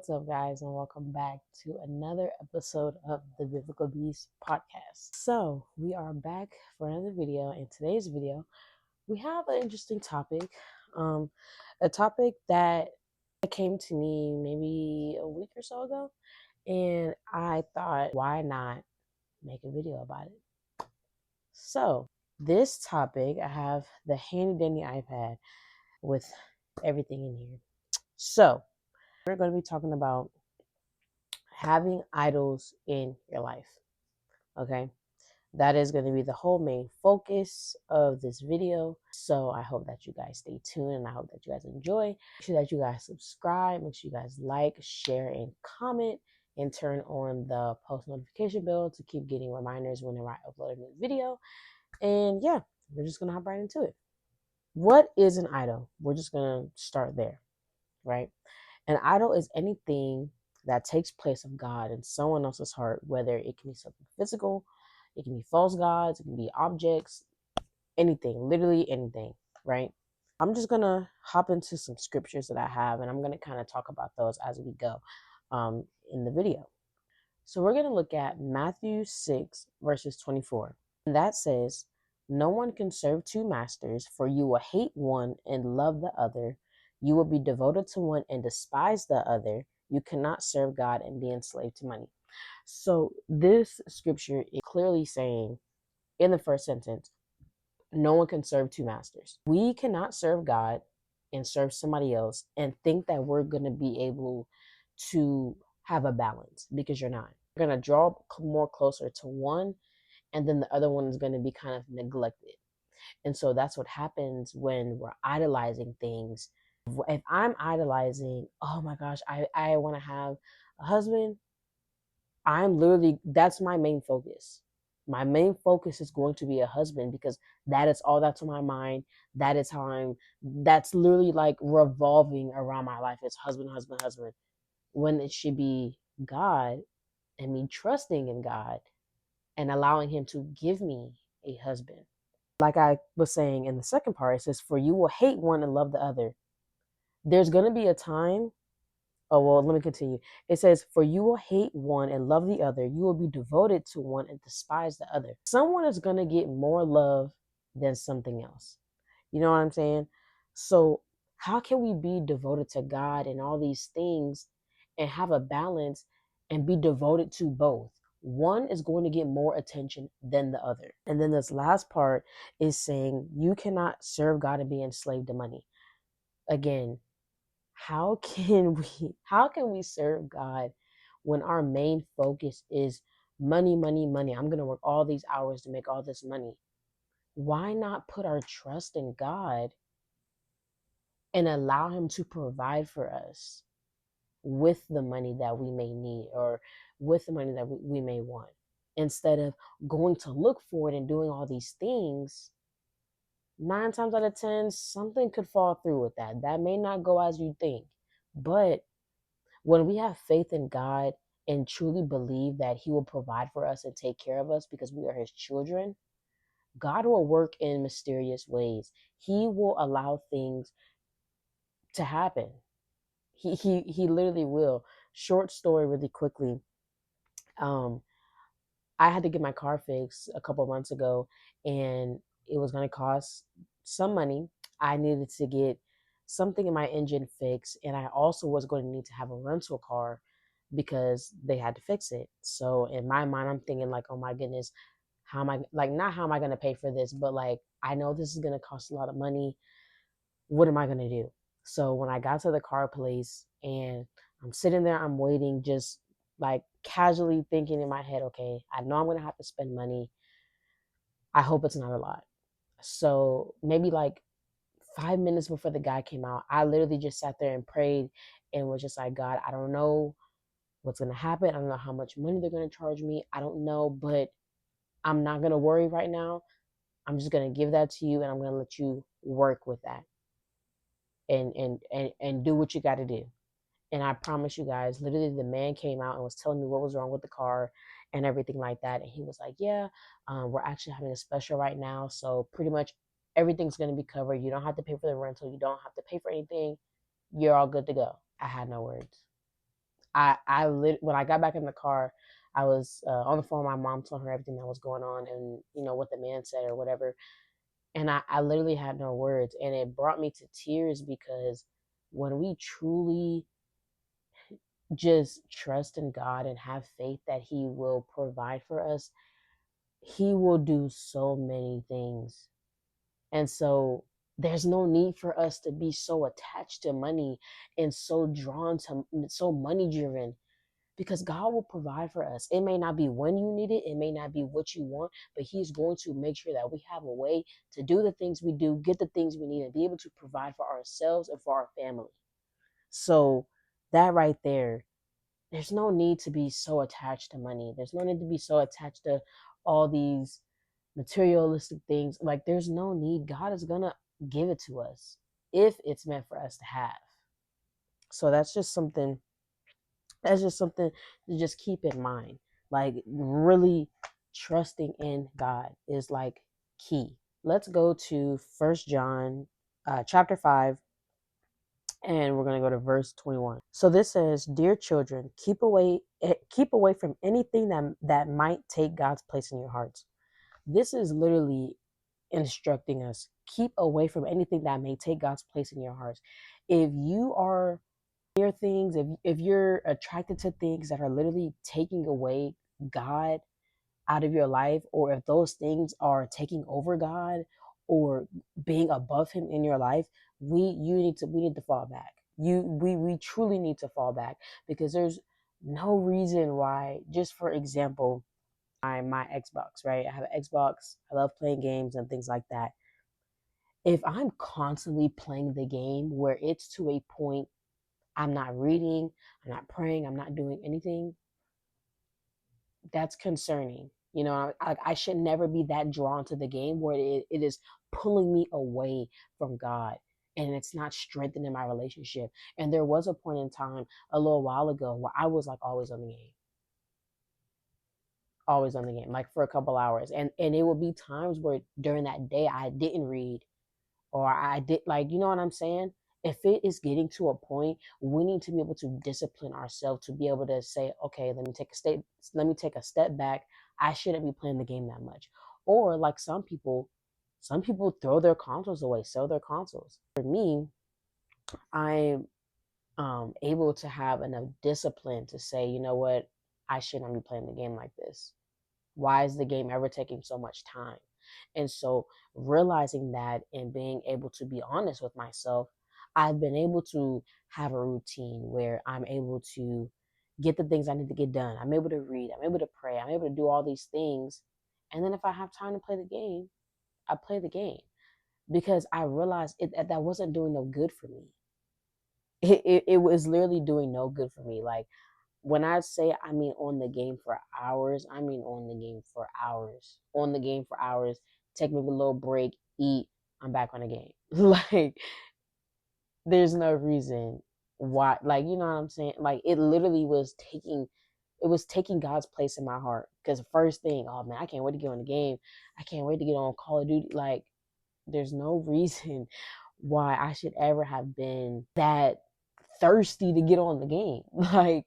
What's up, guys, and welcome back to another episode of the Biblical Beast podcast. So, we are back for another video. In today's video, we have an interesting topic, a topic that came to me maybe a week or so ago, and I thought, why not make a video about it? So, this topic, I have the handy dandy iPad with everything in here. So, we're going to be talking about having idols in your life. Okay, that is going to be the whole main focus of this video. So I hope that you guys stay tuned and I hope that you guys enjoy. Make sure that you guys subscribe, make sure you guys like, share, and comment, and turn on the post notification bell to keep getting reminders whenever I upload a new video. And yeah, we're just gonna hop right into it. What is an idol? We're just gonna start there, right? An idol is anything that takes place of God in someone else's heart, whether it can be something physical, it can be false gods, it can be objects, anything, literally anything, right? I'm just going to hop into some scriptures that I have, and I'm going to kind of talk about those as we go in the video. So we're going to look at Matthew 6, verses 24. And that says, "No one can serve two masters, for you will hate one and love the other. You will be devoted to one and despise the other. You cannot serve God and be enslaved to money." So this scripture is clearly saying in the first sentence, no one can serve two masters. We cannot serve God and serve somebody else and think that we're going to be able to have a balance, because you're not. You're going to draw more closer to one, and then the other one is going to be kind of neglected. And so that's what happens when we're idolizing things. If I'm idolizing, oh my gosh, I want to have a husband, that's my main focus. My main focus is going to be a husband, because that is all that's on my mind. That is how that's literally like revolving around my life. It's husband, husband, husband. When it should be God, and me trusting in God and allowing Him to give me a husband. Like I was saying in the second part, it says, "For you will hate one and love the other." There's going to be a time. Oh, well, let me continue. It says, "For you will hate one and love the other. You will be devoted to one and despise the other." Someone is going to get more love than something else. You know what I'm saying? So how can we be devoted to God and all these things and have a balance and be devoted to both? One is going to get more attention than the other. And then this last part is saying you cannot serve God and be enslaved to money. Again, how can we serve God when our main focus is money, money, money? I'm going to work all these hours to make all this money. Why not put our trust in God and allow Him to provide for us with the money that we may need, or with the money that we may want, instead of going to look for it and doing all these things? 9 times out of 10, something could fall through with that. That may not go as you think. But when we have faith in God and truly believe that He will provide for us and take care of us because we are His children, God will work in mysterious ways. He will allow things to happen. He literally will. Short story really quickly. Um, I had to get my car fixed a couple months ago, and it was going to cost some money. I needed to get something in my engine fixed, and I also was going to need to have a rental car because they had to fix it. So in my mind, I'm thinking like, oh my goodness, how am I, like, not how am I going to pay for this, but like, I know this is going to cost a lot of money. What am I going to do? So when I got to the car place and I'm sitting there, I'm waiting, just like casually thinking in my head, okay, I know I'm going to have to spend money. I hope it's not a lot. So maybe like 5 minutes before the guy came out, I literally just sat there and prayed and was just like, God, I don't know what's going to happen. I don't know how much money they're going to charge me. I don't know, but I'm not going to worry right now. I'm just going to give that to you, and I'm going to let you work with that and do what you got to do. And I promise you guys, literally the man came out and was telling me what was wrong with the car and everything like that. And he was like, yeah, we're actually having a special right now. So pretty much everything's going to be covered. You don't have to pay for the rental. You don't have to pay for anything. You're all good to go. I had no words. When I got back in the car, I was on the phone with my mom, telling her everything that was going on, and what the man said or whatever. And I literally had no words, and it brought me to tears, because when we truly just trust in God and have faith that He will provide for us, He will do so many things. And so there's no need for us to be so attached to money and so drawn to, so money driven, because God will provide for us. It may not be when you need it, it may not be what you want, but He's going to make sure that we have a way to do the things we do, get the things we need, and be able to provide for ourselves and for our family. So that right there, there's no need to be so attached to money. There's no need to be so attached to all these materialistic things. Like, there's no need. God is gonna give it to us if it's meant for us to have. So that's just something to just keep in mind. Like, really trusting in God is like key. Let's go to First John chapter 5, and we're going to go to verse 21. So this says, "Dear children, keep away from anything that might take God's place in your hearts." This is literally instructing us, keep away from anything that may take God's place in your hearts. If you are near things, if you're attracted to things that are literally taking away God out of your life, or if those things are taking over God or being above Him in your life, we need to fall back. We truly need to fall back, because there's no reason why. Just for example, my Xbox, right? I have an Xbox. I love playing games and things like that. If I'm constantly playing the game where it's to a point I'm not reading, I'm not praying, I'm not doing anything, that's concerning. I should never be that drawn to the game where it is pulling me away from God, and it's not strengthening my relationship. And there was a point in time a little while ago where I was like always on the game, like for a couple hours. And it would be times where during that day I didn't read, or I did, like, you know what I'm saying? If it is getting to a point, we need to be able to discipline ourselves to be able to say, okay, let me take a step back. I shouldn't be playing the game that much. Or like some people throw their consoles away, sell their consoles. For me, I'm able to have enough discipline to say, you know what, I shouldn't be playing the game like this. Why is the game ever taking so much time? And so, realizing that and being able to be honest with myself, I've been able to have a routine where I'm able to get the things I need to get done. I'm able to read, I'm able to pray, I'm able to do all these things. And then if I have time to play the game, I play the game, because I realized that wasn't doing no good for me. It was literally doing no good for me. Like, when I say I mean on the game for hours, I mean on the game for hours. On the game for hours. Take maybe a little break, eat, I'm back on the game. Like, there's no reason why, like, you know what I'm saying? Like, it was taking God's place in my heart. Because first thing, oh man, I can't wait to get on the game. I can't wait to get on Call of Duty. Like, there's no reason why I should ever have been that thirsty to get on the game. Like,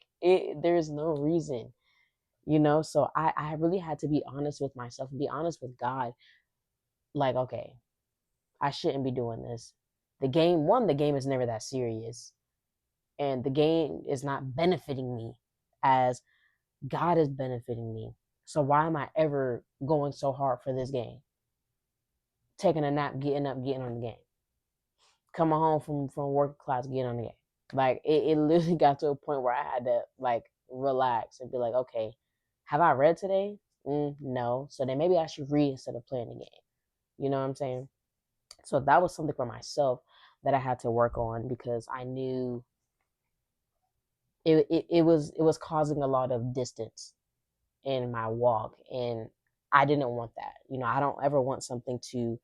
there's no reason, So I really had to be honest with myself and be honest with God. Like, okay, I shouldn't be doing this. The game is never that serious, and the game is not benefiting me as God is benefiting me. So why am I ever going so hard for this game? Taking a nap, getting up, getting on the game. Coming home from work class, getting on the game. Like, it literally got to a point where I had to, like, relax and be like, okay, have I read today? No. So then maybe I should read instead of playing the game. You know what I'm saying? So that was something for myself that I had to work on, because I knew it was causing a lot of distance in my walk, and I didn't want that. I don't ever want something to,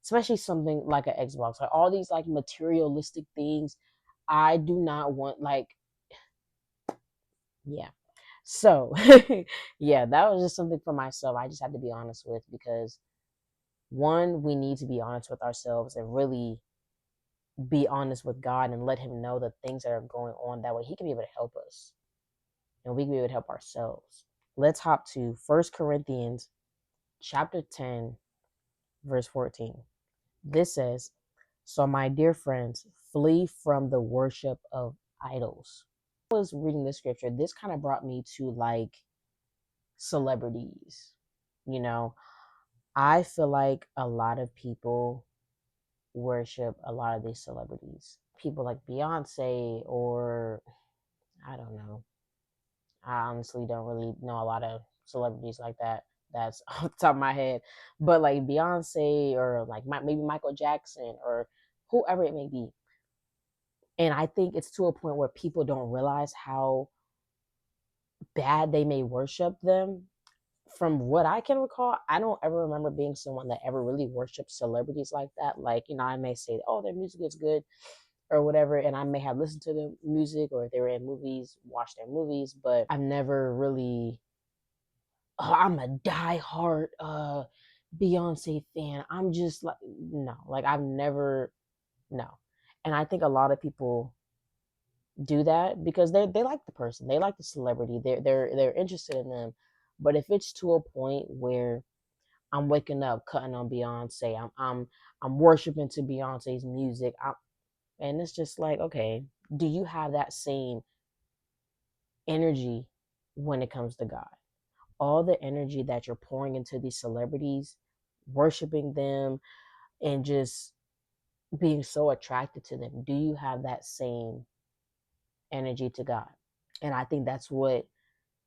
especially something like an Xbox, like all these like materialistic things. I do not want, like, yeah. So, yeah, that was just something for myself. I just had to be honest with, because one, we need to be honest with ourselves and really be honest with God and let Him know the things that are going on. That way He can be able to help us. and we can be able to help ourselves. Let's hop to 1 Corinthians chapter 10, verse 14. This says, "So my dear friends, flee from the worship of idols." I was reading this scripture. This kind of brought me to like celebrities. You know, I feel like a lot of people worship a lot of these celebrities. People like Beyonce, or I don't know. I honestly don't really know a lot of celebrities like that. That's off the top of my head. But like Beyonce, or like maybe Michael Jackson, or whoever it may be. And I think it's to a point where people don't realize how bad they may worship them. From what I can recall, I don't ever remember being someone that ever really worshiped celebrities like that. Like, I may say, oh, their music is good or whatever, and I may have listened to their music, or if they were in movies, watched their movies, but I've never really, oh, I'm a diehard Beyonce fan. I'm just like, no, like I've never, no. And I think a lot of people do that because they like the person, they like the celebrity, they're interested in them. But if it's to a point where I'm waking up cutting on Beyonce, I'm worshiping to Beyonce's music, and it's just like, okay, do you have that same energy when it comes to God? All the energy that you're pouring into these celebrities, worshiping them, and just being so attracted to them, do you have that same energy to God? And I think that's what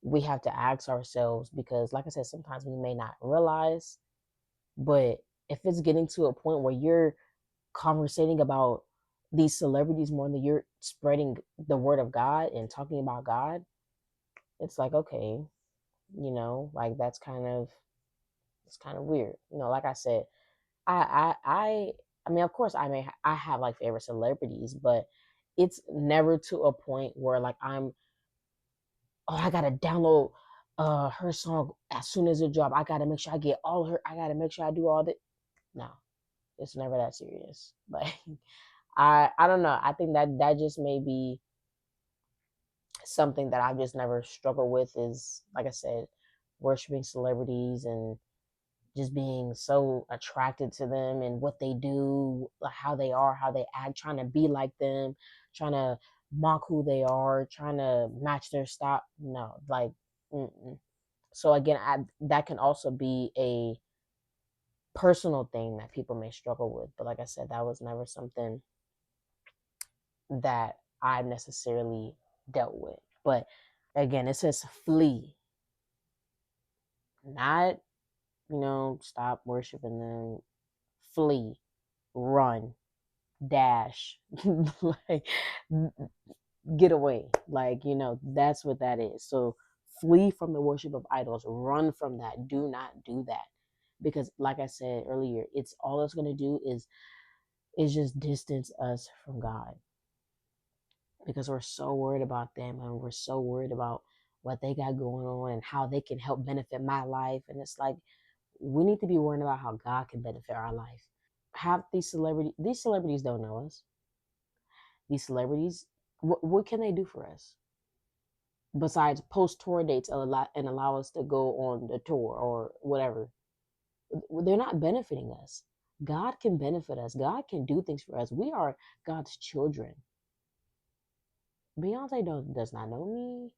we have to ask ourselves, because like I said, sometimes we may not realize, but if it's getting to a point where you're conversating about these celebrities more than you're spreading the word of God and talking about God, it's like, okay, like that's kind of, it's kind of weird. Like I said, I mean, of course, I have like favorite celebrities, but it's never to a point where like oh, I gotta download her song as soon as it drop. I gotta make sure I get all her. I gotta make sure I do all that. No, it's never that serious. Like I don't know. I think that just may be something that I've just never struggled with, is like I said, worshiping celebrities and just being so attracted to them and what they do, like how they are, how they act, trying to be like them, trying to mock who they are, trying to match their style. No, like, mm-mm. So again, that can also be a personal thing that people may struggle with. But like I said, that was never something that I necessarily dealt with. But again, it says flee, not, stop worshiping them. Flee, run, dash, like get away. Like, that's what that is. So flee from the worship of idols, run from that. Do not do that. Because like I said earlier, it's going to do is just distance us from God, because we're so worried about them, and we're so worried about what they got going on and how they can help benefit my life. And it's like, we need to be worrying about how God can benefit our life. Have these celebrities don't know us. These celebrities, what can they do for us besides post tour dates and allow us to go on the tour or whatever? They're not benefiting us. God can benefit us. God can do things for us. We are God's children. Beyonce does not know me.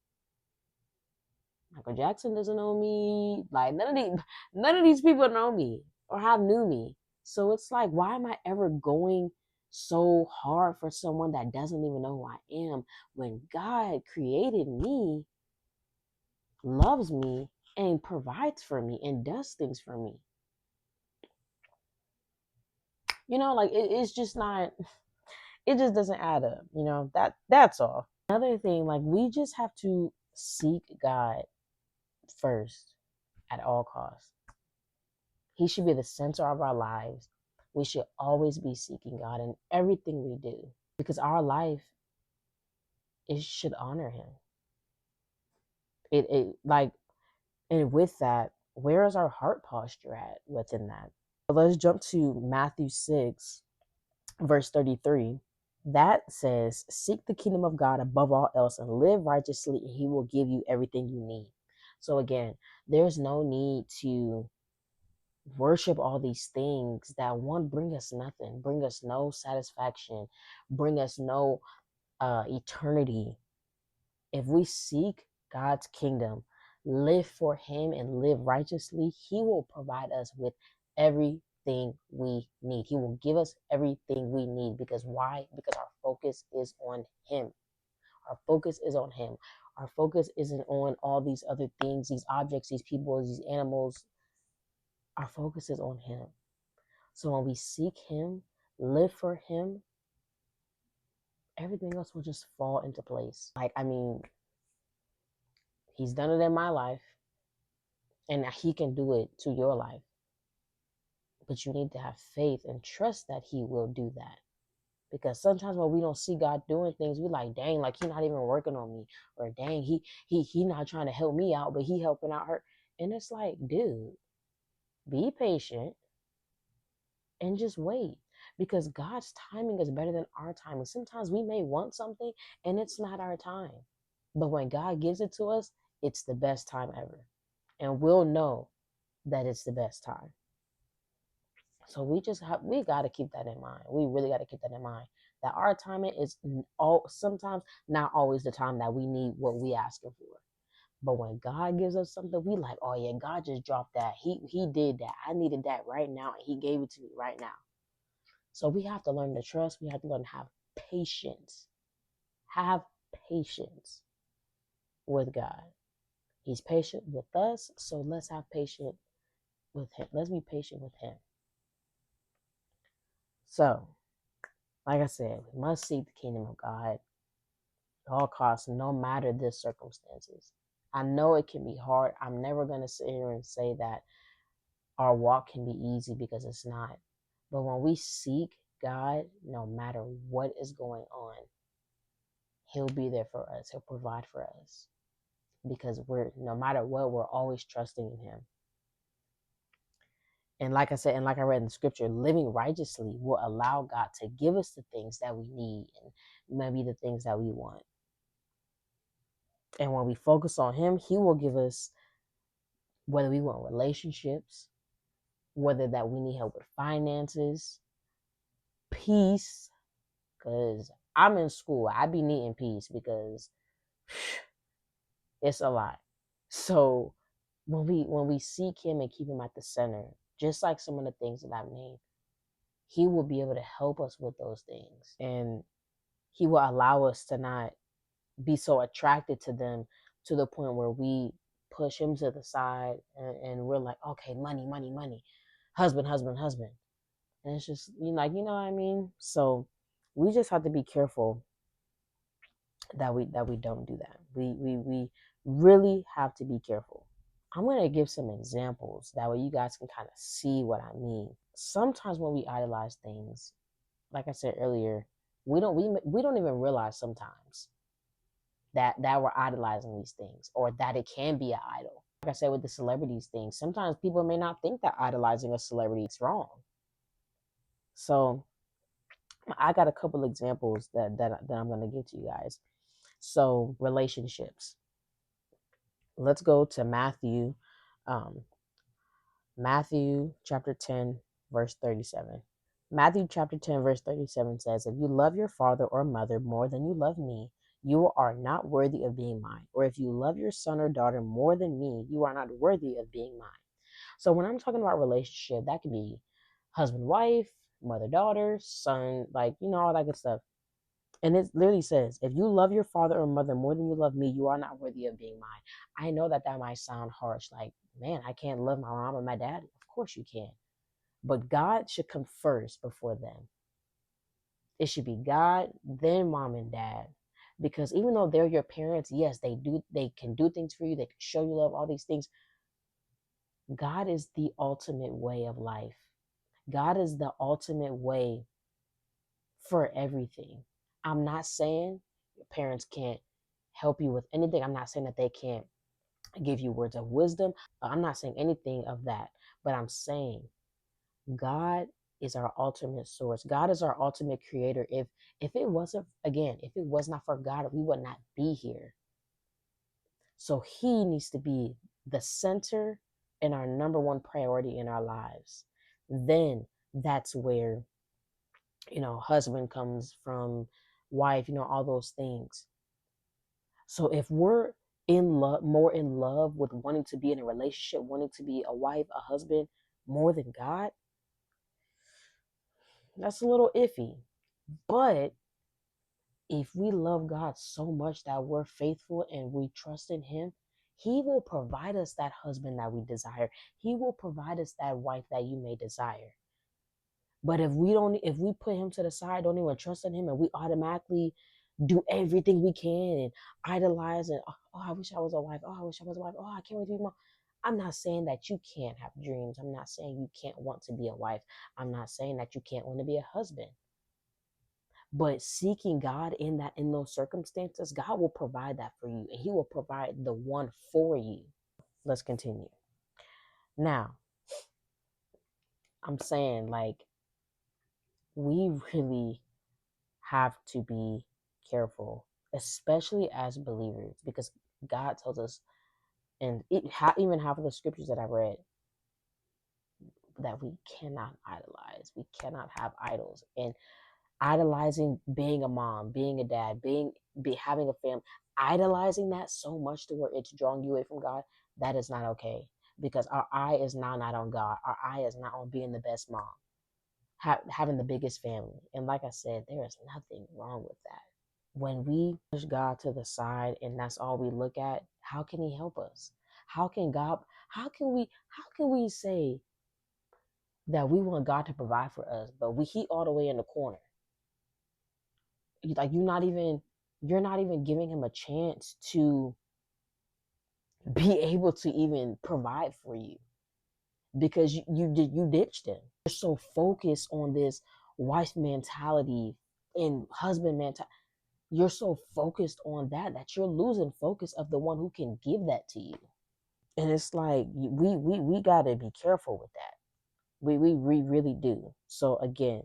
Michael Jackson doesn't know me. Like none of these people know me or have knew me. So it's like, why am I ever going so hard for someone that doesn't even know who I am, when God created me, loves me, and provides for me and does things for me? Like it's just not. It just doesn't add up. That's all. Another thing, like, we just have to seek God first at all costs. He should be the center of our lives. We should always be seeking God in everything we do, because our life, it should honor Him. It like, and with that, where is our heart posture at within that? So let's jump to Matthew 6, verse 33. That says, seek the kingdom of God above all else and live righteously, and he will give you everything you need. So again, there's no need to worship all these things that one bring us nothing, bring us no satisfaction, bring us no eternity. If we seek God's kingdom, live for him and live righteously, he will provide us with everything we need. He will give us everything we need. Because why? Because our focus is on him. Our focus is on him. Our focus isn't on all these other things, these objects, these people, these animals. Our focus is on him. So when we seek him, live for him, everything else will just fall into place. He's done it in my life, and he can do it to your life. But you need to have faith and trust that he will do that. Because sometimes when we don't see God doing things, we like, dang, like he not even working on me. Or dang, he not trying to help me out, but he helping out her. And it's like, dude, be patient and just wait. Because God's timing is better than our timing. Sometimes we may want something and it's not our time. But when God gives it to us, it's the best time ever. And we'll know that it's the best time. So we got to keep that in mind. We really got to keep that in mind. That our timing is sometimes not always the time that we need what we asking for. But when God gives us something, we like, oh yeah, God just dropped that. He did that. I needed that right now, and he gave it to me right now. So we have to learn to trust. We have to learn to have patience. Have patience with God. He's patient with us, so let's have patience with him. Let's be patient with him. So, like I said, we must seek the kingdom of God at all costs, no matter the circumstances. I know it can be hard. I'm never going to sit here and say that our walk can be easy, because it's not. But when we seek God, no matter what is going on, he'll be there for us. He'll provide for us, because no matter what, we're always trusting in him. And like I said, and like I read in the scripture, living righteously will allow God to give us the things that we need and maybe the things that we want. And when we focus on him, he will give us, whether we want relationships, whether that we need help with finances, peace, because I'm in school. I be needing peace because it's a lot. So when we seek him and keep him at the center, just like some of the things that I've named, he will be able to help us with those things. And he will allow us to not be so attracted to them to the point where we push him to the side, and we're like, okay, money, money, money, husband, husband, husband. And it's just, you know what I mean? So we just have to be careful that we don't do that. We really have to be careful. I'm going to give some examples, that way you guys can kind of see what I mean. Sometimes when we idolize things, like I said earlier, we don't even realize sometimes that we're idolizing these things, or that it can be an idol. Like I said with the celebrities thing, sometimes people may not think that idolizing a celebrity is wrong. So I got a couple examples that I'm going to give to you guys. So relationships. Let's go to Matthew chapter 10, verse 37. Matthew chapter 10, verse 37 says, if you love your father or mother more than you love me, you are not worthy of being mine. Or if you love your son or daughter more than me, you are not worthy of being mine. So when I'm talking about relationship, that could be husband, wife, mother, daughter, son, like, all that good stuff. And it literally says, if you love your father or mother more than you love me, you are not worthy of being mine. I know that might sound harsh. Like, man, I can't love my mom and my dad. Of course you can. But God should come first before them. It should be God, then mom and dad. Because even though they're your parents, yes, they can do things for you. They can show you love, all these things. God is the ultimate way of life. God is the ultimate way for everything. I'm not saying your parents can't help you with anything. I'm not saying that they can't give you words of wisdom. I'm not saying anything of that. But I'm saying God is our ultimate source. God is our ultimate creator. If it wasn't, again, if it was not for God, we would not be here. So he needs to be the center and our number one priority in our lives. Then that's where, husband comes from, wife, all those things. So if we're in love, more in love with wanting to be in a relationship, wanting to be a wife, a husband, more than God, that's a little iffy. But if we love God so much that we're faithful and we trust in him, he will provide us that husband that we desire. He will provide us that wife that you may desire. But if we put him to the side, don't even trust in him, and we automatically do everything we can and idolize and, oh, I wish I was a wife. Oh, I wish I was a wife. Oh, I can't wait to be mom. I'm not saying that you can't have dreams. I'm not saying you can't want to be a wife. I'm not saying that you can't want to be a husband. But seeking God in those circumstances, God will provide that for you, and he will provide the one for you. Let's continue. Now, I'm saying, like, we really have to be careful, especially as believers, because God tells us, and even half of the scriptures that I read, that we cannot idolize. We cannot have idols. And idolizing being a mom, being a dad, having a family, idolizing that so much to where it's drawing you away from God, that is not okay. Because our eye is now not on God. Our eye is not on being the best mom, having the biggest family. And like I said, there is nothing wrong with that. When we push God to the side and that's all we look at, how can he help us? How can we say that we want God to provide for us, but he all the way in the corner? Like you're not even giving him a chance to be able to even provide for you, because you ditched him. You're so focused on this wife mentality and husband mentality. You're so focused on that you're losing focus of the one who can give that to you. And it's like we got to be careful with that. We really do. So again,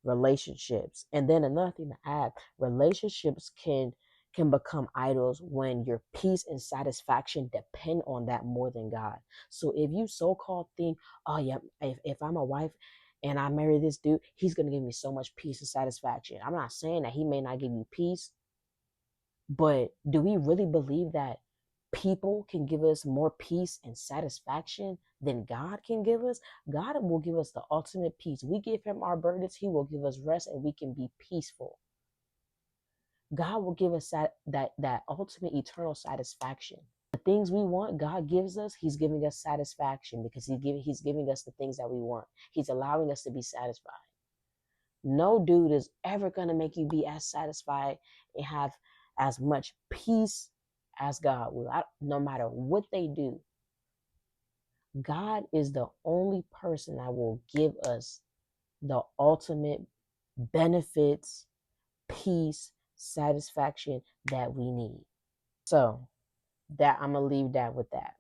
relationships. And then another thing to add, relationships can become idols when your peace and satisfaction depend on that more than God. So if you so-called think, oh yeah, if I'm a wife and I marry this dude, he's going to give me so much peace and satisfaction. I'm not saying that he may not give you peace, but do we really believe that people can give us more peace and satisfaction than God can give us? God will give us the ultimate peace. We give him our burdens, he will give us rest, and we can be peaceful. God will give us that ultimate eternal satisfaction. The things we want, God gives us. He's giving us satisfaction because he's giving us the things that we want. He's allowing us to be satisfied. No dude is ever going to make you be as satisfied and have as much peace as God will. No matter what they do, God is the only person that will give us the ultimate benefits, peace, satisfaction that we need. So that I'm gonna leave that with that.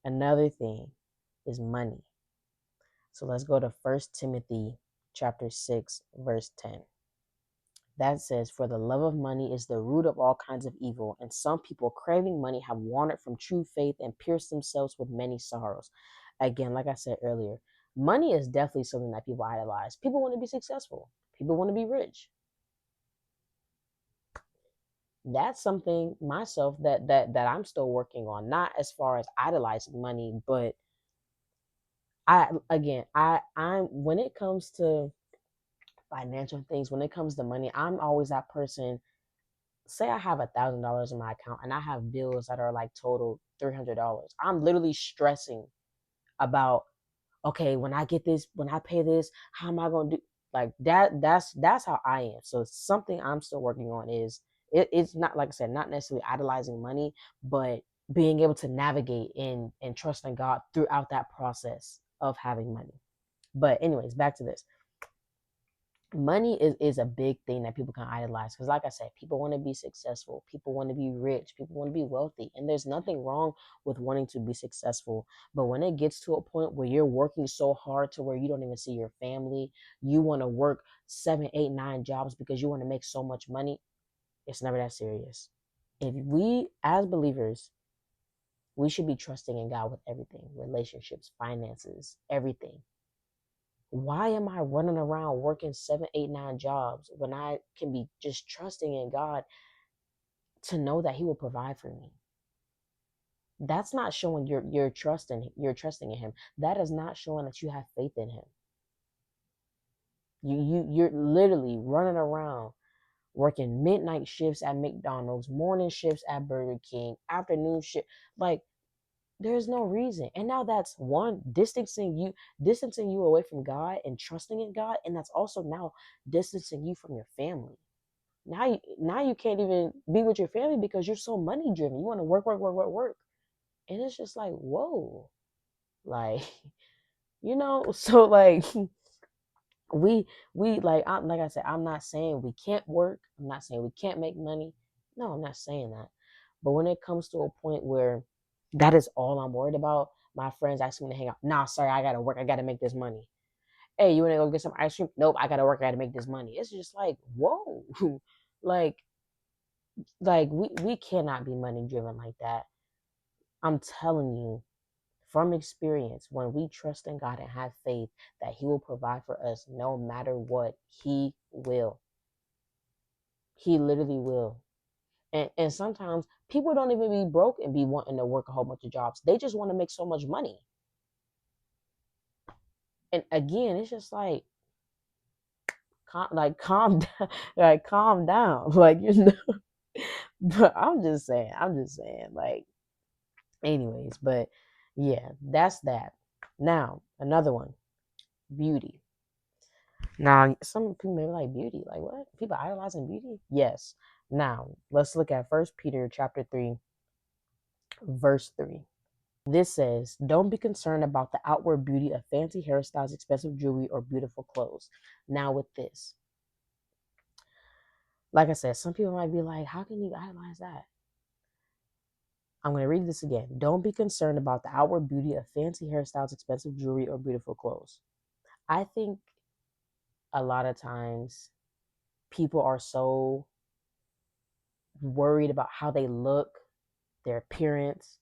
Another thing is money. So let's go to 1 Timothy chapter 6, verse 10. That says, for the love of money is the root of all kinds of evil, and some people craving money have wandered from true faith and pierced themselves with many sorrows. Again, like I said earlier, money is definitely something that people idolize. People want to be successful. People want to be rich. That's something myself that I'm still working on, not as far as idolizing money, but I'm when it comes to financial things, when it comes to money, I'm always that person. Say I have $1,000 in my account and I have bills that are like total $300. I'm literally stressing about, okay, when I get this, when I pay this, how am I gonna do like that? That's how I am. So something I'm still working on is it's not, like I said, not necessarily idolizing money, but being able to navigate and trusting God throughout that process of having money. But anyways, back to this. Money is a big thing that people can idolize, because like I said, people want to be successful, people want to be rich, people want to be wealthy, and there's nothing wrong with wanting to be successful. But when it gets to a point where you're working so hard to where you don't even see your family, you want to work 7, 8, 9 jobs because you want to make so much money, it's never that serious. If we as believers, we should be trusting in God with everything, relationships, finances, everything. Why am I running around working 7, 8, 9 jobs when I can be just trusting in God to know that He will provide for me? That's not showing you're trusting in Him. That is not showing that you have faith in Him. You're literally running around working midnight shifts at McDonald's, morning shifts at Burger King, afternoon shift. Like, there's no reason. And now that's one, distancing you away from God and trusting in God, and that's also now distancing you from your family. Now you can't even be with your family because you're so money driven. You want to work, work, work, work, work. And it's just like, whoa. Like, so like we like I said, I'm not saying we can't work. I'm not saying we can't make money. No, I'm not saying that. But when it comes to a point where that is all I'm worried about, my friends ask me to hang out. Nah, sorry, I gotta work. I gotta make this money. Hey, you wanna go get some ice cream? Nope, I gotta work. I gotta make this money. It's just like, whoa. like we cannot be money driven like that. I'm telling you from experience, when we trust in God and have faith that He will provide for us no matter what, He will. He literally will. And sometimes people don't even be broke and be wanting to work a whole bunch of jobs. They just want to make so much money. And again, it's just like, calm down, like calm down, But I'm just saying, like, anyways. But yeah, that's that. Now another one, beauty. Now, some people may be like, beauty, like what? People idolizing beauty? Yes. Now, let's look at First Peter chapter 3, verse 3. This says, don't be concerned about the outward beauty of fancy hairstyles, expensive jewelry, or beautiful clothes. Now, with this, like I said, some people might be like, how can you idolize that? I'm going to read this again. Don't be concerned about the outward beauty of fancy hairstyles, expensive jewelry, or beautiful clothes. I think a lot of times people are so worried about how they look, their appearance.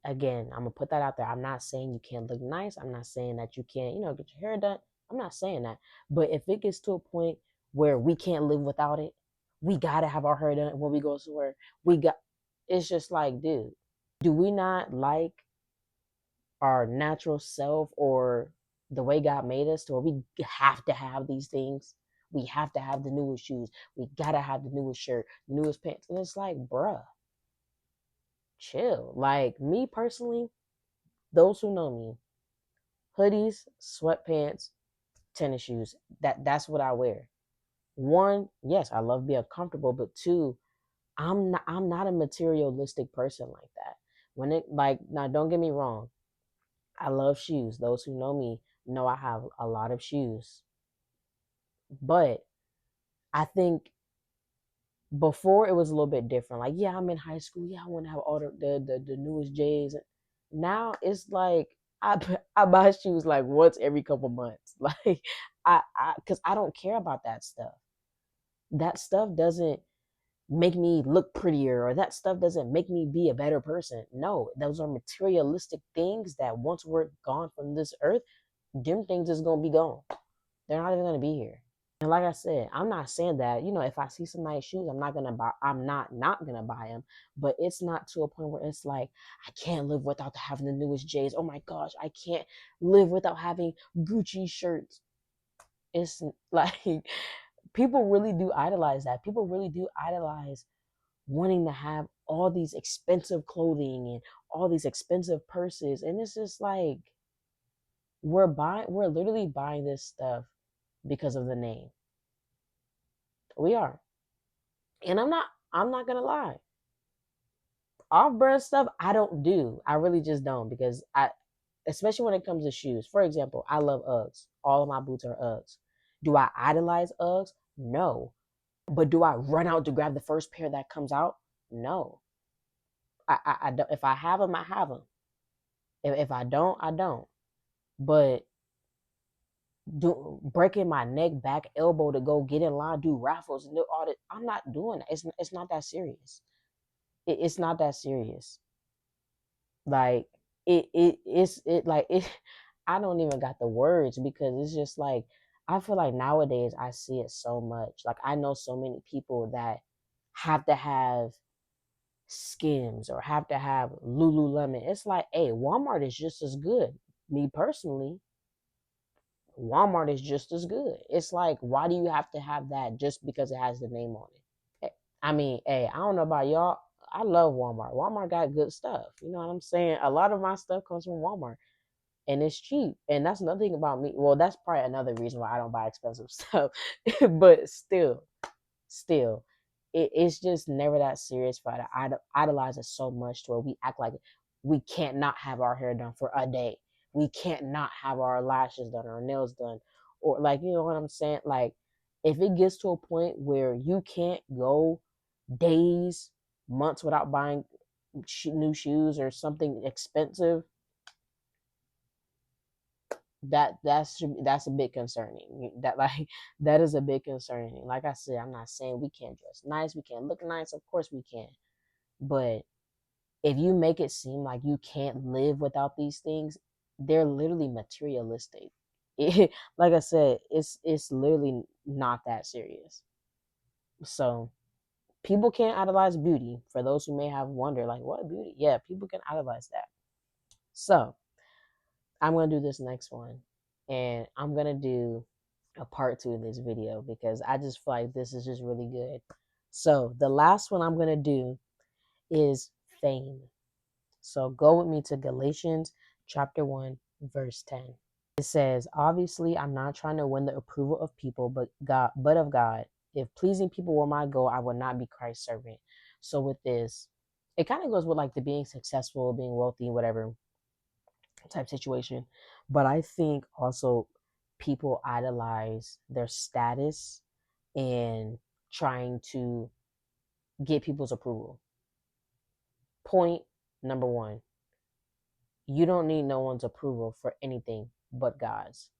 Again, I'm gonna put that out there. I'm not saying you can't look nice. I'm not saying that you can't, get your hair done. I'm not saying that. But if it gets to a point where we can't live without it, we gotta have our hair done when we go somewhere. It's just like, dude, do we not like our natural self or the way God made us to where we have to have these things? We have to have the newest shoes. We gotta have the newest shirt, newest pants. And it's like, bruh, chill. Like, me personally, those who know me, hoodies, sweatpants, tennis shoes. That's what I wear. One, yes, I love being comfortable, but two, I'm not a materialistic person like that. When it like now, don't get me wrong, I love shoes. Those who know me know I have a lot of shoes. But I think before it was a little bit different. Like, yeah, I'm in high school. Yeah, I want to have all the newest J's. Now it's like I buy shoes like once every couple months. Like, because I don't care about that stuff. That stuff doesn't make me look prettier, or that stuff doesn't make me be a better person. No, those are materialistic things that once we're gone from this earth, them things is gonna be gone. They're not even gonna be here. And like I said, I'm not saying that, if I see some nice shoes, I'm not gonna buy them. But it's not to a point where it's like, I can't live without having the newest J's. Oh my gosh, I can't live without having Gucci shirts. It's like, people really do idolize that. People really do idolize wanting to have all these expensive clothing and all these expensive purses. And it's just like, we're literally buying this stuff because of the name. We are. And I'm not gonna lie. Off-brand stuff I don't do. I really just don't, especially when it comes to shoes. For example, I love Uggs. All of my boots are Uggs. Do I idolize Uggs? No. But do I run out to grab the first pair that comes out? No. I don't. If I have them, I have them. If I don't, I don't. But breaking my neck, back, elbow to go get in line, do raffles, and do all that, I'm not doing that. It's not that serious. It's not that serious. Like it's it like it. I don't even got the words because it's just like I feel like nowadays I see it so much. Like I know so many people that have to have Skims or have to have Lululemon. It's like, hey, Walmart is just as good. Me personally, Walmart is just as good. It's like, why do you have to have that just because it has the name on it? I mean, hey, I don't know about y'all. I love Walmart. Walmart got good stuff. You know what I'm saying? A lot of my stuff comes from Walmart and it's cheap. And that's another thing about me. Well, that's probably another reason why I don't buy expensive stuff. But still, it's just never that serious for us to idolize it so much to where we act like we can't not have our hair done for a day. We can't not have our lashes done or our nails done. Or like, you know what I'm saying? Like, if it gets to a point where you can't go days, months without buying new shoes or something expensive, that's a bit concerning. That like that is a bit concerning. Like I said, I'm not saying we can't dress nice, we can't look nice. Of course we can, but if you make it seem like you can't live without these things, they're literally materialistic. Like I said, it's literally not that serious. So people can idolize beauty. For those who may have wondered, like what beauty? Yeah, people can idolize that. So I'm gonna do this next one, and I'm gonna do a part two of this video because I just feel like this is just really good. So the last one I'm gonna do is fame. So go with me to Galatians chapter 1, verse 10. It says, obviously, I'm not trying to win the approval of people, but of God. If pleasing people were my goal, I would not be Christ's servant. So with this, it kind of goes with like the being successful, being wealthy, whatever type situation. But I think also people idolize their status and trying to get people's approval. Point number one, you don't need no one's approval for anything but God's.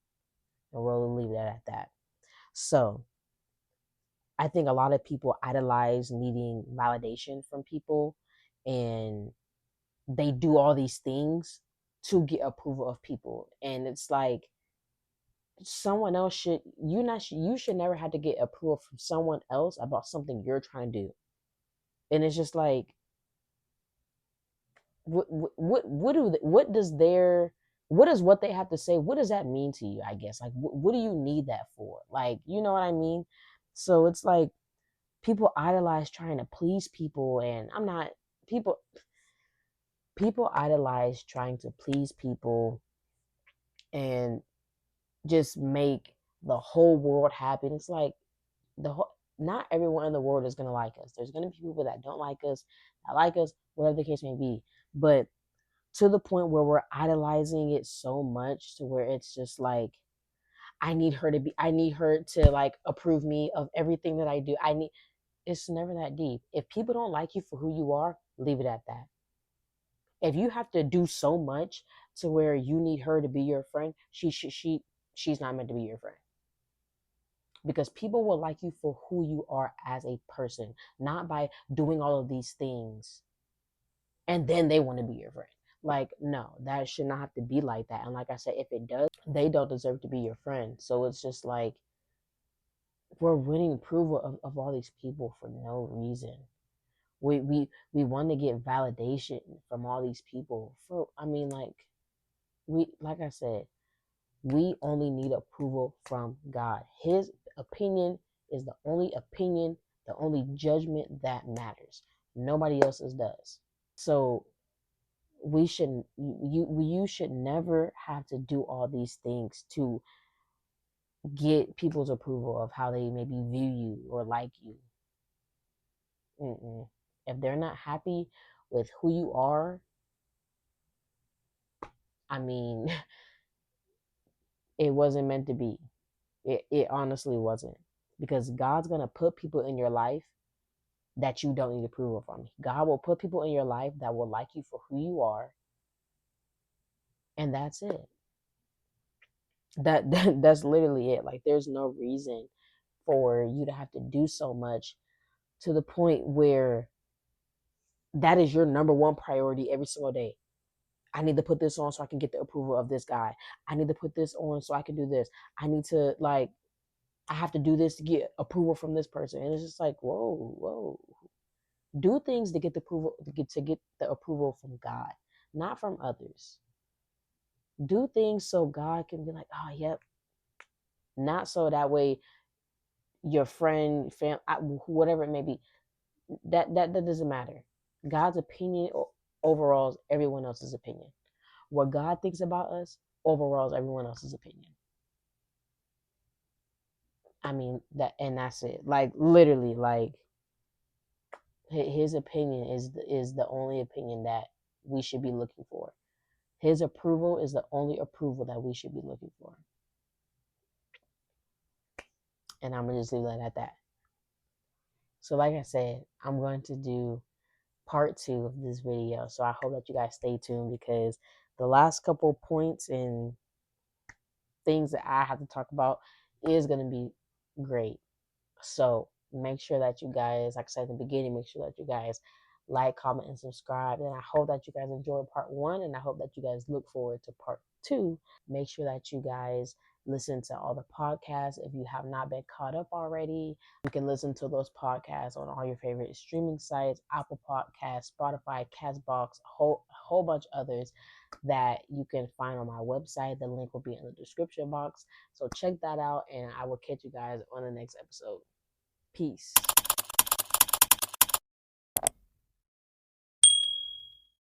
And we'll leave that at that. So I think a lot of people idolize needing validation from people, and they do all these things to get approval of people. And it's like someone else you should never have to get approval from someone else about something you're trying to do. And it's just like what does what they have to say, what does that mean to you? I guess like what do you need that for? Like, you know what I mean? So it's like people idolize trying to please people, and I'm not people people idolize trying to please people and just make the whole world happy. And it's like the whole, not everyone in the world is going to like us. There's going to be people that don't like us, that like us, whatever the case may be. But to the point where we're idolizing it so much to where it's just like I need her to like approve me of everything that I do. It's never that deep. If people don't like you for who you are, leave it at that. If you have to do so much to where you need her to be your friend, she's not meant to be your friend. Because people will like you for who you are as a person, not by doing all of these things and then they want to be your friend. Like, no, that should not have to be like that. And like I said, if it does, they don't deserve to be your friend. So it's just like we're winning approval of all these people for no reason. We want to get validation from all these people. For I mean, like I said, we only need approval from God. His opinion is the only opinion, the only judgment that matters. Nobody else's does. So you should never have to do all these things to get people's approval of how they maybe view you or like you. Mm-mm. If they're not happy with who you are, I mean, it wasn't meant to be. It honestly wasn't. Because God's going to put people in your life that you don't need approval from. God will put people in your life that will like you for who you are, and that's it. That's literally it. Like, there's no reason for you to have to do so much to the point where that is your number one priority every single day. I need to put this on so I can get the approval of this guy. I need to put this on so I can do this. I need to, like, I have to do this to get approval from this person. And it's just like, whoa. Do things to get the approval, to get the approval from God, not from others. Do things so God can be like, oh, yep. Not so that way your friend, whatever it may be, that doesn't matter. God's opinion overalls everyone else's opinion. What God thinks about us overalls everyone else's opinion. I mean that, and that's it. Like, literally, like, his opinion is the only opinion that we should be looking for. His approval is the only approval that we should be looking for. And I'm gonna just leave that at that. So, like I said, I'm going to do part 2 of this video. So I hope that you guys stay tuned, because the last couple points and things that I have to talk about is going to be great. So make sure that you guys, like I said at the beginning, make sure that you guys like, comment, and subscribe. And I hope that you guys enjoyed part 1, and I hope that you guys look forward to part 2. Make sure that you guys listen to all the podcasts. If you have not been caught up already, you can listen to those podcasts on all your favorite streaming sites: Apple Podcasts, Spotify, Castbox, a whole bunch of others that you can find on my website. The link will be in the description box. So check that out, and I will catch you guys on the next episode. Peace.